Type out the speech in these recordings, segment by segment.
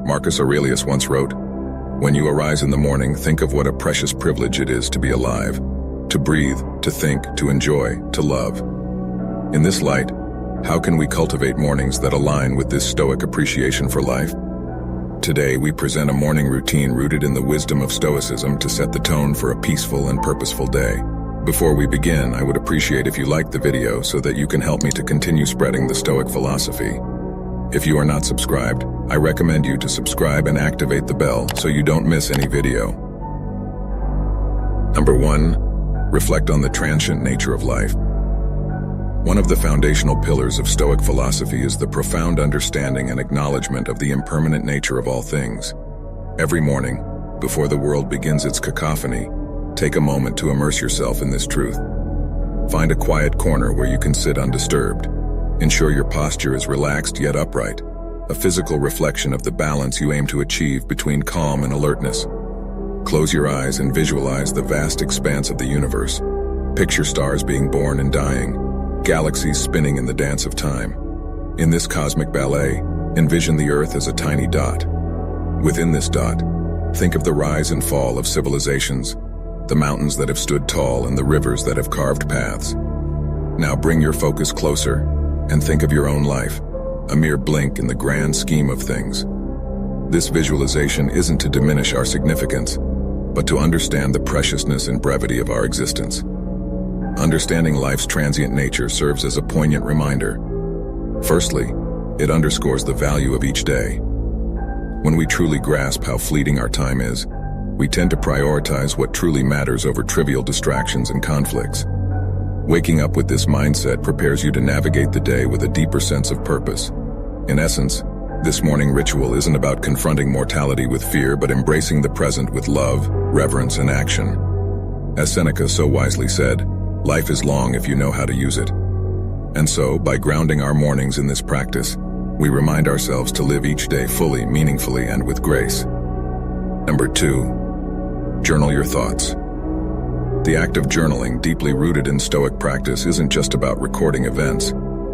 Marcus Aurelius once wrote, "When you arise in the morning, think of what a precious privilege it is to be alive, to breathe, to think, to enjoy, to love." In this light, how can we cultivate mornings that align with this Stoic appreciation for life? Today, we present a morning routine rooted in the wisdom of Stoicism to set the tone for a peaceful and purposeful day. Before we begin, I would appreciate if you liked the video so that you can help me to continue spreading the Stoic philosophy. If you are not subscribed, I recommend you to subscribe and activate the bell so you don't miss any video. Number 1. Reflect on the transient nature of life. One of the foundational pillars of Stoic philosophy is the profound understanding and acknowledgement of the impermanent nature of all things. Every morning, before the world begins its cacophony, take a moment to immerse yourself in this truth. Find a quiet corner where you can sit undisturbed. Ensure your posture is relaxed yet upright, a physical reflection of the balance you aim to achieve between calm and alertness. Close your eyes and visualize the vast expanse of the universe. Picture stars being born and dying, galaxies spinning in the dance of time. In this cosmic ballet, envision the Earth as a tiny dot. Within this dot, think of the rise and fall of civilizations, the mountains that have stood tall and the rivers that have carved paths. Now bring your focus closer and think of your own life, a mere blink in the grand scheme of things. This visualization isn't to diminish our significance, but to understand the preciousness and brevity of our existence. Understanding life's transient nature serves as a poignant reminder. Firstly, it underscores the value of each day. When we truly grasp how fleeting our time is, we tend to prioritize what truly matters over trivial distractions and conflicts. Waking up with this mindset prepares you to navigate the day with a deeper sense of purpose. In essence, this morning ritual isn't about confronting mortality with fear, but embracing the present with love, reverence, and action. As Seneca so wisely said, "Life is long if you know how to use it." And so, by grounding our mornings in this practice, we remind ourselves to live each day fully, meaningfully, and with grace. Number 2. Journal your thoughts. The act of journaling, deeply rooted in Stoic practice, isn't just about recording events,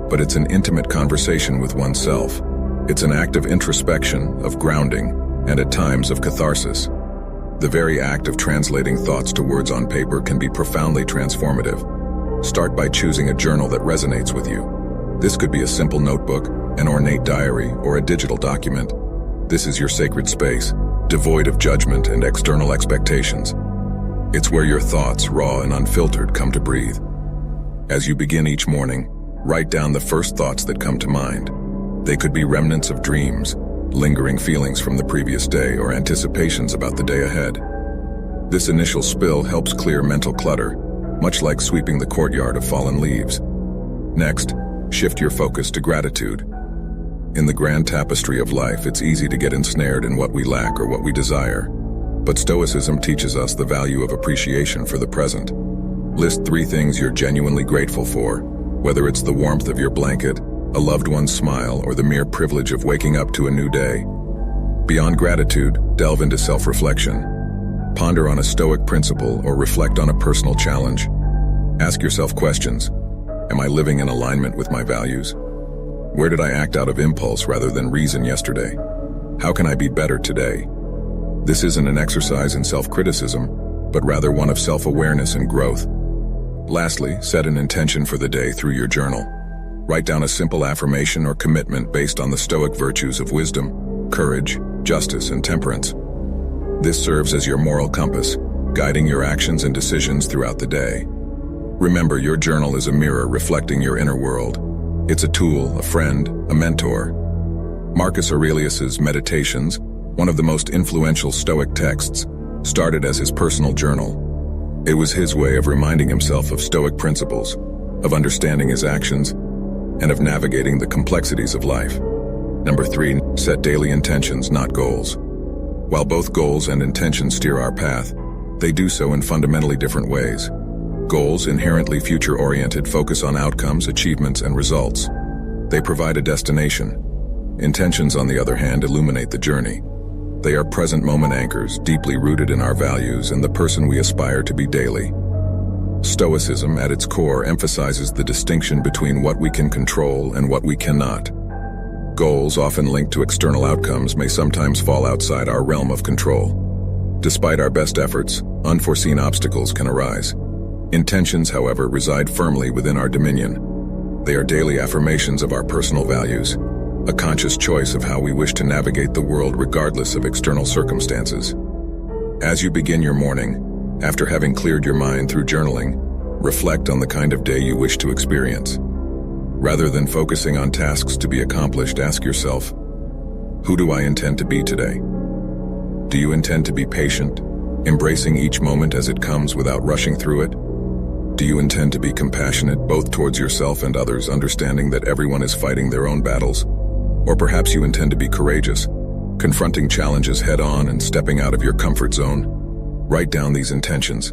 but it's an intimate conversation with oneself. It's an act of introspection, of grounding, and at times of catharsis. The very act of translating thoughts to words on paper can be profoundly transformative. Start by choosing a journal that resonates with you. This could be a simple notebook, an ornate diary, or a digital document. This is your sacred space, devoid of judgment and external expectations. It's where your thoughts, raw and unfiltered, come to breathe. As you begin each morning, write down the first thoughts that come to mind. They could be remnants of dreams, lingering feelings from the previous day, or anticipations about the day ahead. This initial spill helps clear mental clutter, much like sweeping the courtyard of fallen leaves. Next, shift your focus to gratitude. In the grand tapestry of life, it's easy to get ensnared in what we lack or what we desire. But Stoicism teaches us the value of appreciation for the present. List 3 things you're genuinely grateful for, whether it's the warmth of your blanket, a loved one's smile, or the mere privilege of waking up to a new day. Beyond gratitude, delve into self-reflection. Ponder on a Stoic principle or reflect on a personal challenge. Ask yourself questions. Am I living in alignment with my values? Where did I act out of impulse rather than reason yesterday? How can I be better today? This isn't an exercise in self-criticism, but rather one of self-awareness and growth. Lastly, set an intention for the day through your journal. Write down a simple affirmation or commitment based on the Stoic virtues of wisdom, courage, justice, and temperance. This serves as your moral compass, guiding your actions and decisions throughout the day. Remember, your journal is a mirror reflecting your inner world. It's a tool, a friend, a mentor. Marcus Aurelius's Meditations, one of the most influential Stoic texts, started as his personal journal. It was his way of reminding himself of Stoic principles, of understanding his actions, and of navigating the complexities of life. Number 3, set daily intentions, not goals. While both goals and intentions steer our path, they do so in fundamentally different ways. Goals, inherently future-oriented, focus on outcomes, achievements, and results. They provide a destination. Intentions, on the other hand, illuminate the journey. They are present moment anchors, deeply rooted in our values and the person we aspire to be daily. Stoicism, at its core, emphasizes the distinction between what we can control and what we cannot. Goals, often linked to external outcomes, may sometimes fall outside our realm of control. Despite our best efforts, unforeseen obstacles can arise. Intentions, however, reside firmly within our dominion. They are daily affirmations of our personal values, a conscious choice of how we wish to navigate the world regardless of external circumstances. As you begin your morning, after having cleared your mind through journaling, reflect on the kind of day you wish to experience. Rather than focusing on tasks to be accomplished, ask yourself, who do I intend to be today? Do you intend to be patient, embracing each moment as it comes without rushing through it? Do you intend to be compassionate, both towards yourself and others, understanding that everyone is fighting their own battles? Or perhaps you intend to be courageous, confronting challenges head-on and stepping out of your comfort zone? Write down these intentions.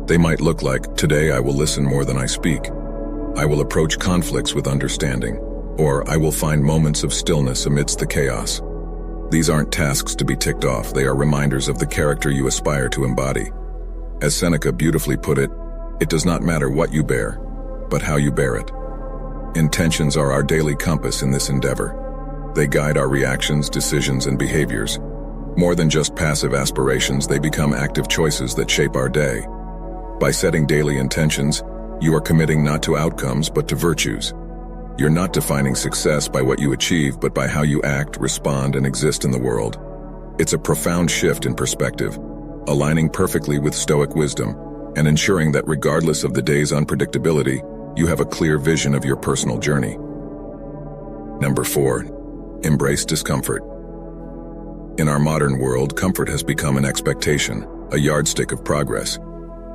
They might look like, today I will listen more than I speak. I will approach conflicts with understanding, or I will find moments of stillness amidst the chaos. These aren't tasks to be ticked off, they are reminders of the character you aspire to embody. As Seneca beautifully put it, it does not matter what you bear, but how you bear it. Intentions are our daily compass in this endeavor. They guide our reactions, decisions, and behaviors. More than just passive aspirations, they become active choices that shape our day. By setting daily intentions, you are committing not to outcomes, but to virtues. You're not defining success by what you achieve, but by how you act, respond, and exist in the world. It's a profound shift in perspective, aligning perfectly with Stoic wisdom, and ensuring that regardless of the day's unpredictability, you have a clear vision of your personal journey. Number 4, embrace discomfort. In our modern world, comfort has become an expectation, a yardstick of progress.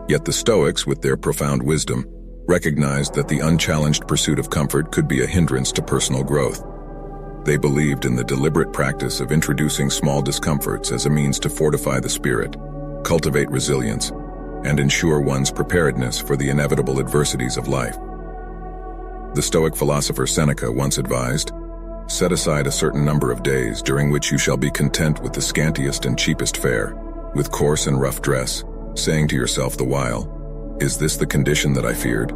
Yet the Stoics, with their profound wisdom, recognized that the unchallenged pursuit of comfort could be a hindrance to personal growth. They believed in the deliberate practice of introducing small discomforts as a means to fortify the spirit, cultivate resilience, and ensure one's preparedness for the inevitable adversities of life. The Stoic philosopher Seneca once advised, "Set aside a certain number of days during which you shall be content with the scantiest and cheapest fare, with coarse and rough dress, saying to yourself the while, 'Is this the condition that I feared?'"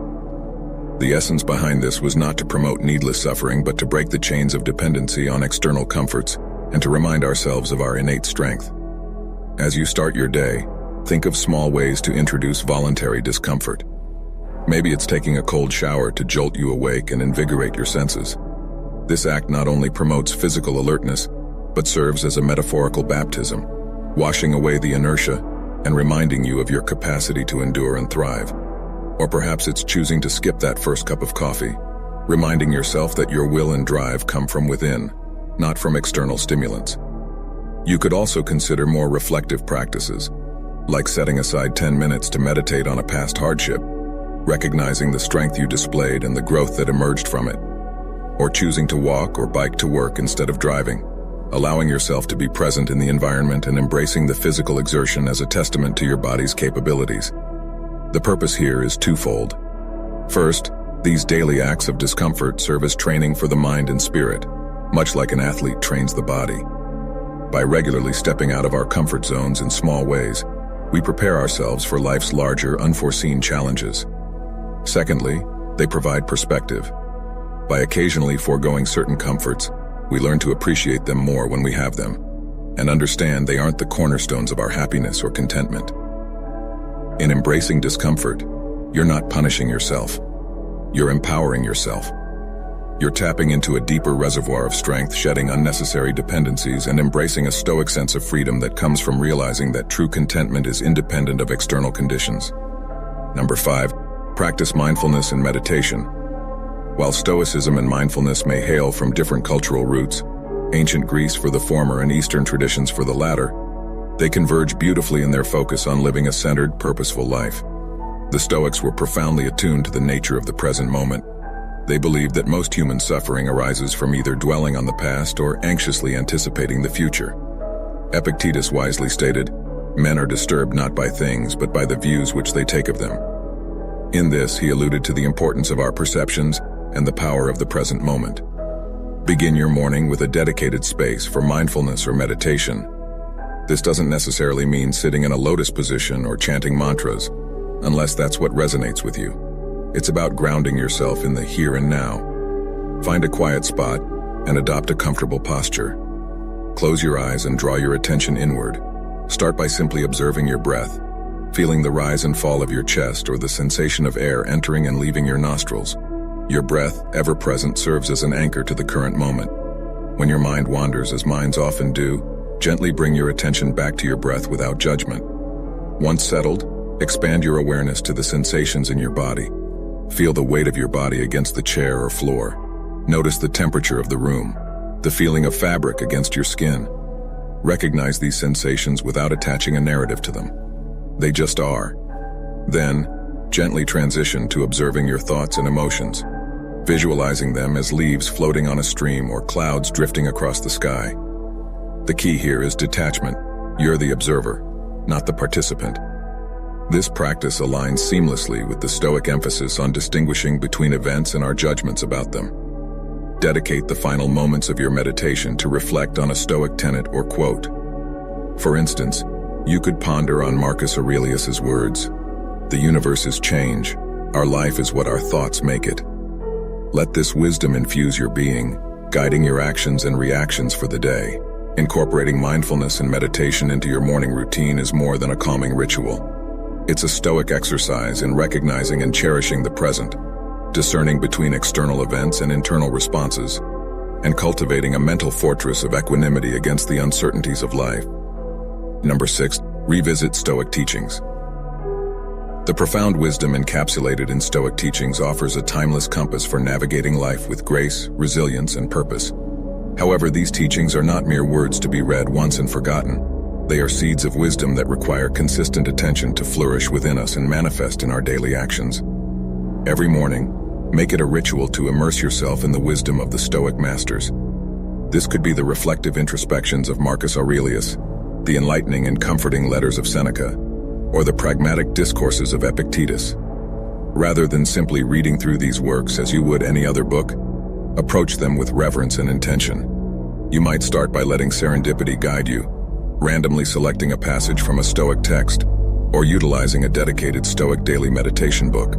The essence behind this was not to promote needless suffering, but to break the chains of dependency on external comforts and to remind ourselves of our innate strength. As you start your day, think of small ways to introduce voluntary discomfort. Maybe it's taking a cold shower to jolt you awake and invigorate your senses. This act not only promotes physical alertness, but serves as a metaphorical baptism, washing away the inertia and reminding you of your capacity to endure and thrive. Or perhaps it's choosing to skip that first cup of coffee, reminding yourself that your will and drive come from within, not from external stimulants. You could also consider more reflective practices, like setting aside 10 minutes to meditate on a past hardship, recognizing the strength you displayed and the growth that emerged from it. Or choosing to walk or bike to work instead of driving, allowing yourself to be present in the environment and embracing the physical exertion as a testament to your body's capabilities. The purpose here is twofold. First, these daily acts of discomfort serve as training for the mind and spirit, much like an athlete trains the body. By regularly stepping out of our comfort zones in small ways, we prepare ourselves for life's larger, unforeseen challenges. Secondly, they provide perspective. By occasionally foregoing certain comforts, we learn to appreciate them more when we have them, and understand they aren't the cornerstones of our happiness or contentment. In embracing discomfort, you're not punishing yourself. You're empowering yourself. You're tapping into a deeper reservoir of strength, shedding unnecessary dependencies, and embracing a Stoic sense of freedom that comes from realizing that true contentment is independent of external conditions. Number 5, practice mindfulness and meditation. While Stoicism and mindfulness may hail from different cultural roots, ancient Greece for the former and Eastern traditions for the latter, they converge beautifully in their focus on living a centered, purposeful life. The Stoics were profoundly attuned to the nature of the present moment. They believed that most human suffering arises from either dwelling on the past or anxiously anticipating the future. Epictetus wisely stated, "Men are disturbed not by things, but by the views which they take of them." In this, he alluded to the importance of our perceptions and the power of the present moment. Begin your morning with a dedicated space for mindfulness or meditation. This doesn't necessarily mean sitting in a lotus position or chanting mantras, unless that's what resonates with you. It's about grounding yourself in the here and now. Find a quiet spot, and adopt a comfortable posture. Close your eyes and draw your attention inward. Start by simply observing your breath, feeling the rise and fall of your chest or the sensation of air entering and leaving your nostrils. Your breath, ever present, serves as an anchor to the current moment. When your mind wanders, as minds often do, gently bring your attention back to your breath without judgment. Once settled, expand your awareness to the sensations in your body. Feel the weight of your body against the chair or floor. Notice the temperature of the room, the feeling of fabric against your skin. Recognize these sensations without attaching a narrative to them. They just are. Then, gently transition to observing your thoughts and emotions, visualizing them as leaves floating on a stream or clouds drifting across the sky. The key here is detachment. You're the observer, not the participant. This practice aligns seamlessly with the Stoic emphasis on distinguishing between events and our judgments about them. Dedicate the final moments of your meditation to reflect on a Stoic tenet or quote. For instance, you could ponder on Marcus Aurelius's words, "The universe is change. Our life is what our thoughts make it." Let this wisdom infuse your being, guiding your actions and reactions for the day. Incorporating mindfulness and meditation into your morning routine is more than a calming ritual. It's a Stoic exercise in recognizing and cherishing the present, discerning between external events and internal responses, and cultivating a mental fortress of equanimity against the uncertainties of life. Number 6, revisit Stoic teachings. The profound wisdom encapsulated in Stoic teachings offers a timeless compass for navigating life with grace, resilience, and purpose. However, these teachings are not mere words to be read once and forgotten. They are seeds of wisdom that require consistent attention to flourish within us and manifest in our daily actions. Every morning, make it a ritual to immerse yourself in the wisdom of the Stoic masters. This could be the reflective introspections of Marcus Aurelius, the enlightening and comforting letters of Seneca, or the pragmatic discourses of Epictetus. Rather than simply reading through these works as you would any other book, approach them with reverence and intention. You might start by letting serendipity guide you, randomly selecting a passage from a Stoic text, or utilizing a dedicated Stoic daily meditation book.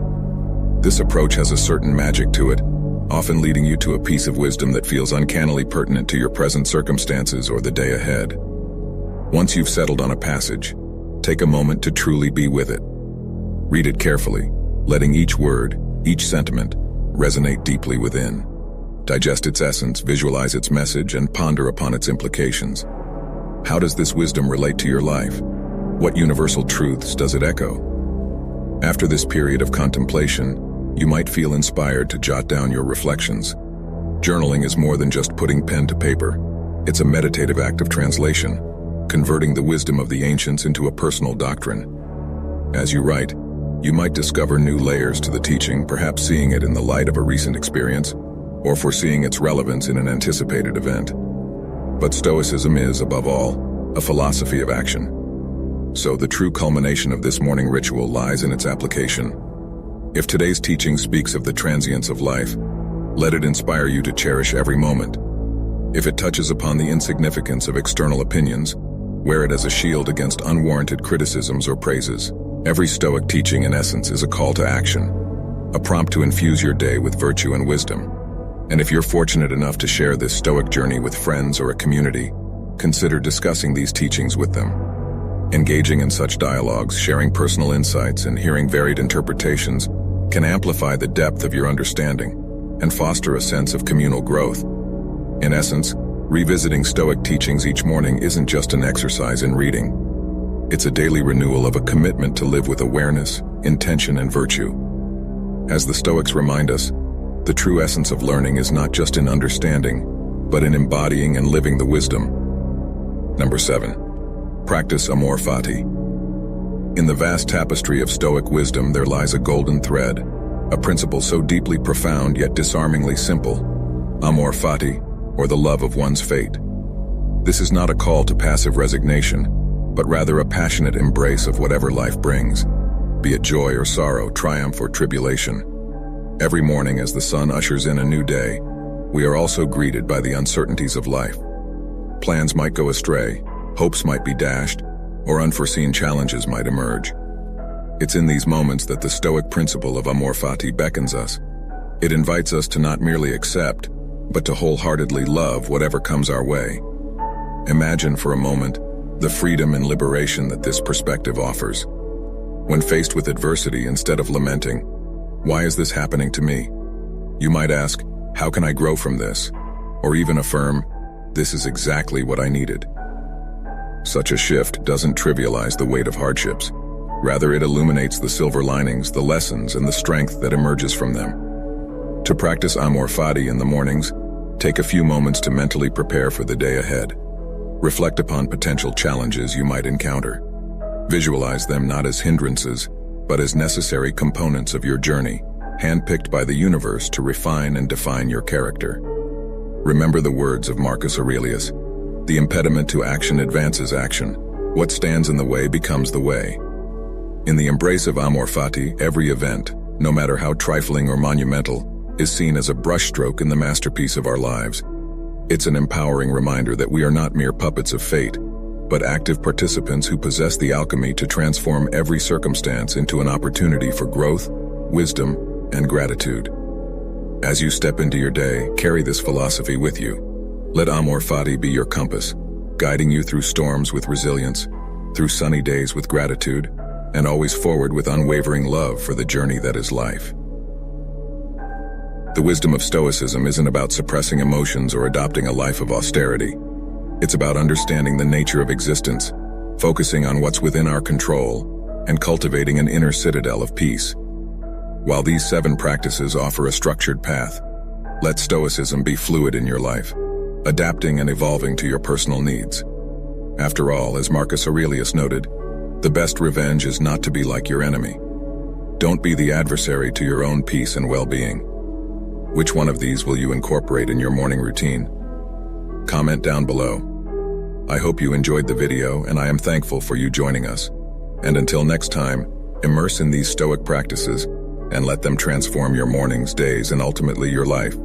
This approach has a certain magic to it, often leading you to a piece of wisdom that feels uncannily pertinent to your present circumstances or the day ahead. Once you've settled on a passage, take a moment to truly be with it. Read it carefully, letting each word, each sentiment, resonate deeply within. Digest its essence, visualize its message, and ponder upon its implications. How does this wisdom relate to your life? What universal truths does it echo? After this period of contemplation, you might feel inspired to jot down your reflections. Journaling is more than just putting pen to paper. It's a meditative act of translation, converting the wisdom of the ancients into a personal doctrine. As you write, you might discover new layers to the teaching, perhaps seeing it in the light of a recent experience, or foreseeing its relevance in an anticipated event. But Stoicism is, above all, a philosophy of action. So the true culmination of this morning ritual lies in its application. If today's teaching speaks of the transience of life, let it inspire you to cherish every moment. If it touches upon the insignificance of external opinions, wear it as a shield against unwarranted criticisms or praises. Every Stoic teaching, in essence, is a call to action, a prompt to infuse your day with virtue and wisdom. And if you're fortunate enough to share this Stoic journey with friends or a community, consider discussing these teachings with them. Engaging in such dialogues, sharing personal insights, and hearing varied interpretations can amplify the depth of your understanding and foster a sense of communal growth. In essence, revisiting Stoic teachings each morning isn't just an exercise in reading. It's a daily renewal of a commitment to live with awareness, intention, and virtue. As the Stoics remind us, the true essence of learning is not just in understanding, but in embodying and living the wisdom. Number 7. Practice Amor Fati. In the vast tapestry of Stoic wisdom there lies a golden thread, a principle so deeply profound yet disarmingly simple: Amor Fati, or the love of one's fate. This is not a call to passive resignation, but rather a passionate embrace of whatever life brings, be it joy or sorrow, triumph or tribulation. Every morning as the sun ushers in a new day, we are also greeted by the uncertainties of life. Plans might go astray, hopes might be dashed, or unforeseen challenges might emerge. It's in these moments that the Stoic principle of Amor Fati beckons us. It invites us to not merely accept, but to wholeheartedly love whatever comes our way. Imagine for a moment the freedom and liberation that this perspective offers. When faced with adversity, instead of lamenting, "Why is this happening to me?" you might ask, "How can I grow from this?" Or even affirm, "This is exactly what I needed." Such a shift doesn't trivialize the weight of hardships. Rather, it illuminates the silver linings, the lessons, and the strength that emerges from them. To practice Amor Fati in the mornings, take a few moments to mentally prepare for the day ahead. Reflect upon potential challenges you might encounter. Visualize them not as hindrances, but as necessary components of your journey, handpicked by the universe to refine and define your character. Remember the words of Marcus Aurelius: "The impediment to action advances action. What stands in the way becomes the way." In the embrace of Amor Fati, every event, no matter how trifling or monumental, is seen as a brushstroke in the masterpiece of our lives. It's an empowering reminder that we are not mere puppets of fate, but active participants who possess the alchemy to transform every circumstance into an opportunity for growth, wisdom, and gratitude. As you step into your day, carry this philosophy with you. Let Amor Fati be your compass, guiding you through storms with resilience, through sunny days with gratitude, and always forward with unwavering love for the journey that is life. The wisdom of Stoicism isn't about suppressing emotions or adopting a life of austerity. It's about understanding the nature of existence, focusing on what's within our control, and cultivating an inner citadel of peace. While these 7 practices offer a structured path, let Stoicism be fluid in your life, adapting and evolving to your personal needs. After all, as Marcus Aurelius noted, the best revenge is not to be like your enemy. Don't be the adversary to your own peace and well-being. Which one of these will you incorporate in your morning routine? Comment down below. I hope you enjoyed the video, and I am thankful for you joining us. And until next time, immerse in these Stoic practices and let them transform your mornings, days, and ultimately your life.